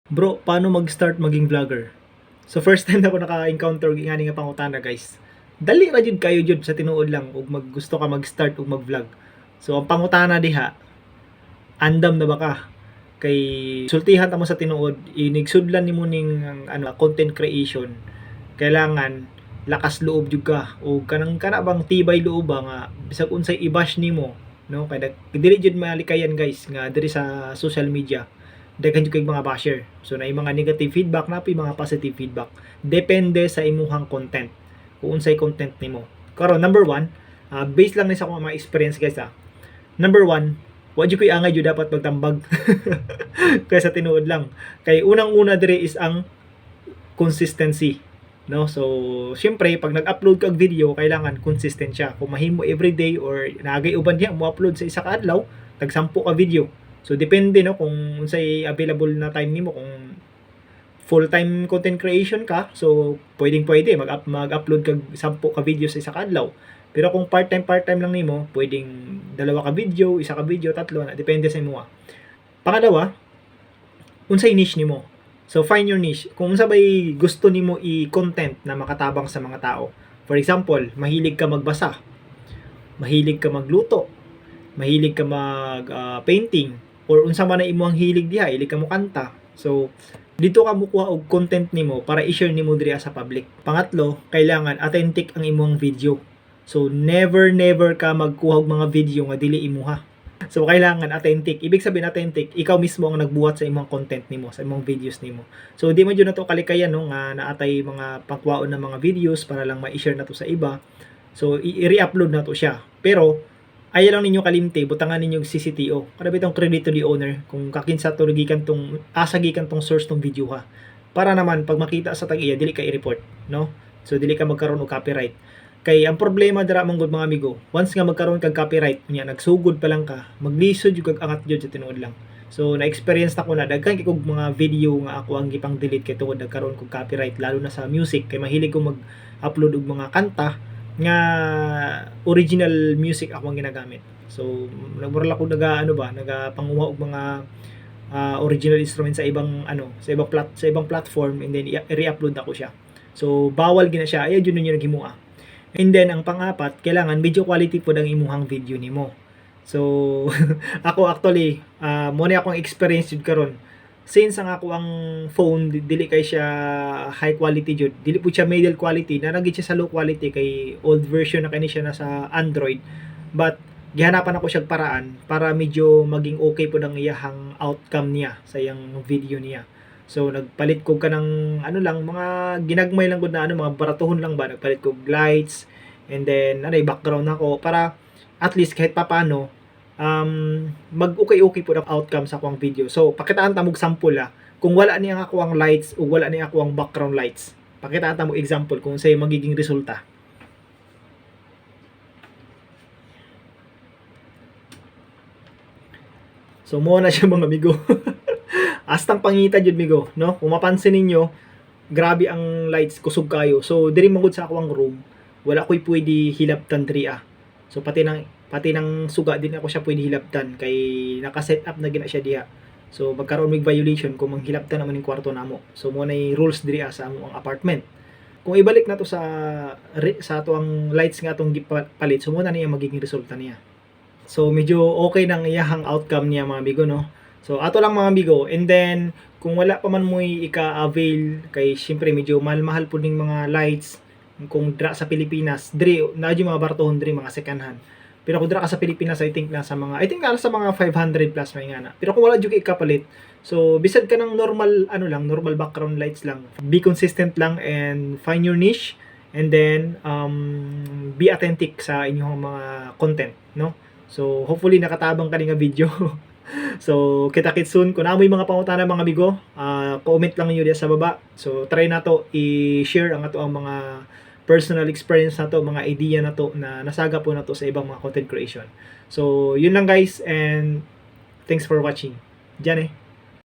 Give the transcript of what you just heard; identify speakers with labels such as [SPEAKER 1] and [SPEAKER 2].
[SPEAKER 1] Bro, paano mag-start maging vlogger? So first time na ako naka-encounter og ingani nga pangutana, guys. Dali ra jud kayo jud sa tinuod lang ug gusto ka mag-start og mag-vlog. So ang pangutana diha, andam na ba ka? Kay sultihan ta mo sa tinuod, inigsudlan nimo ning content creation. Kailangan lakas loob jud ka o kanang kana bang tibay loob ba nga bisag unsay i-bash nimo, no? Kay dili jud malikayan, guys, nga diri sa social media daghan jud kay mga basher. So naay mga negative feedback, napi mga positive feedback. Depende sa imuhang content. Kung unsay content nimo. Karon number one, based lang ni sa akong mga experience, guys. Number one, wa jud koy angay jud dapat magtambag. Kaya sa tinuod lang. Kay unang-una dire is ang consistency, no? So syempre pag nag-upload kag video, kailangan consistent siya. Kung mahimo everyday or naagay uban diha mo upload sa isa ka adlaw, tag 10 ka video. So depende, no, kung unsay available na time nimo. Kung full-time content creation ka, so pwede mag-upload kag 10 ka video sa isa ka adlaw. Pero kung part-time lang nimo, pwedeng 2 ka video, 1 ka video, 3 na depende sa imo. Pangalawa, unsay niche nimo. So find your niche. Kung unsa bay gusto nimo i-content na makatabang sa mga tao. For example, mahilig ka magbasa, mahilig ka magluto, mahilig ka painting, or unsa man na imo ang hilig diha, hilig ka mo kanta. So dito ka mukuha og content nimo para i-share nimo diri sa public. Pangatlo, kailangan authentic ang imong video. So never ka magkuha og mga video nga dili imuha. So kailangan authentic. Ibig sabihin authentic, ikaw mismo ang nagbuhat sa imong content nimo, sa imong videos nimo. So di man jud nato kalikayan, no, nga naatay mga pangkuwaon na mga videos para lang ma-share nato sa iba. So i-re-upload nato siya. Pero ayaw lang ninyo kalimte, butangan ninyo CCTO. Kada bitong credit to the owner kung kakinsa to gikan tong gikan tong source tong video ha. Para naman pag makita sa tag-iya dili ka i-report, no? So dili ka magkaroon og copyright. Kay ang problema dira man gud mga amigo, once nga magkaroon kag copyright, unya nagsugod pa lang ka, maglisod jud kag angat jud sa tinuod lang. So na-experience na ko na daghan kay kog mga video nga ako ang gipang delete kay tungod nagkaroon kog copyright, lalo na sa music kay mahilig ko mag-upload og mga kanta nga original music ako ang ginagamit. So nagmura ako nagapanguha og mga original instrument sa ibang sa ibang platform, and then i-re-upload ako siya. So bawal gina siya, ay jud ninyo naghimuha. And then ang pang-apat, kailangan video quality pod ang imuhang video nimo. So ako actually mo ni akong experience jud karon. Since ang ako ang phone dili kay siya high quality jud, dili po siya middle quality, nanagid siya sa low quality kay old version na kani siya na sa Android. But gihanapan ako siya paraan para medyo maging okay po ang iyahang outcome niya sa iyang video niya. So nagpalit ko kanang mga ginagmay lang gud na mga baratuhon lang ba, nagpalit ko lights, and then background nako para at least kahit papaano mag-okay po ang outcome sa akong video. So pakitaan ta mo sample kung wala niya ako ang lights o wala niya ako ang background lights. Pakitaan ta mo example kung say magiging resulta. So mo na siya mga amigo. Astang pangita jud migo, no? Kung mapansin ninyo, grabe ang lights, kusog kayo. So diri man gud sa akong room, wala koy pwede hilabtan diri So pati nang suga din ako siya pwede hilabtan kay naka-set up na gina siya diha. So magkaroon mig violation kung manghilabtan naman yung kwarto namo. So mo nay rules diri sa among apartment. Kung ibalik na to sa ato ang lights nga atong gipalit, so mo na niya magiging resulta niya. So medyo okay nang iyahang outcome niya mga amigo, no? So ato lang mga amigo, and then kung wala pa man mo ika-avail kay syempre medyo mahal-mahal po ning mga lights kung dra sa Pilipinas, diri na mga bartohon diri mga second hand. Pero kung dra ka sa Pilipinas, I think nasa mga 500 plus may nga na. Pero kung wala jud kay kapalit, so bisad ka ng normal background lights lang. Be consistent lang and find your niche, and then be authentic sa inyong mga content, no? So hopefully nakatabang ka nga video. So kita-kits soon. Kung namoy mga pangutana mga amigo, comment lang niyo diya sa baba. So try nato i-share ang ato ang mga personal experience nato, mga idea nato na nasaga po nato sa ibang mga content creation. So yun lang guys, and thanks for watching. Diyan